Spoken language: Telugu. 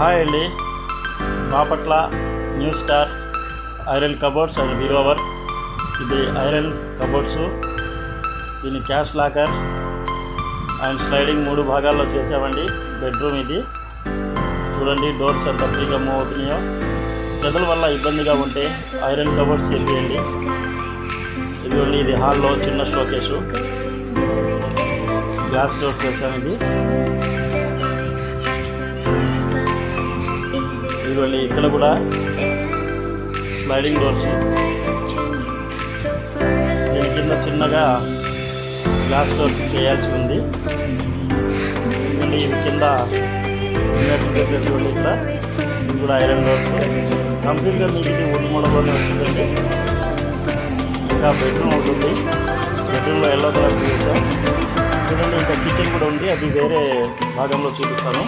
హాయ్ అండి, Bapatla new star iron cupboards and bureau work. ఇది ఐరన్ కబోర్డ్స్, దీని క్యాష్ లాకర్ అండ్ స్లైడింగ్ 3 భాగాల్లో చేసామండి. బెడ్రూమ్ ఇది చూడండి, డోర్స్ ఎంత ఫ్రీగా మూవ్ అవుతున్నాయో. చెదల వల్ల ఇబ్బందిగా ఉంటే ఐరన్ కబోర్డ్స్ చేయండి. ఇదిగోండి, ఇది హాల్లో చిన్న షోకేసు, గ్లాస్ డోర్ చేసాము. ఇదిగోండి, ఇక్కడ కూడా స్లైడింగ్ డోర్స్, దీని కింద చిన్నగా గ్లాస్ డోర్స్ చేయాల్సి ఉంది. ఇదిగోండి, ఇవి కింద ఇక్కడ ఇది కూడా ఐరన్ డోర్స్. కంప్లీట్గా మీకు ఇది వుడ్ మోడల్లోనే ఉంటుందండి. ఇంకా బెడ్రూమ్ ఉంటుంది, బెడ్రూమ్లో ఎల్లో కలర్ చేసాం. చూడండి, ఇంకా కిచెన్ కూడా ఉంది, అది వేరే భాగంలో చూపిస్తాను.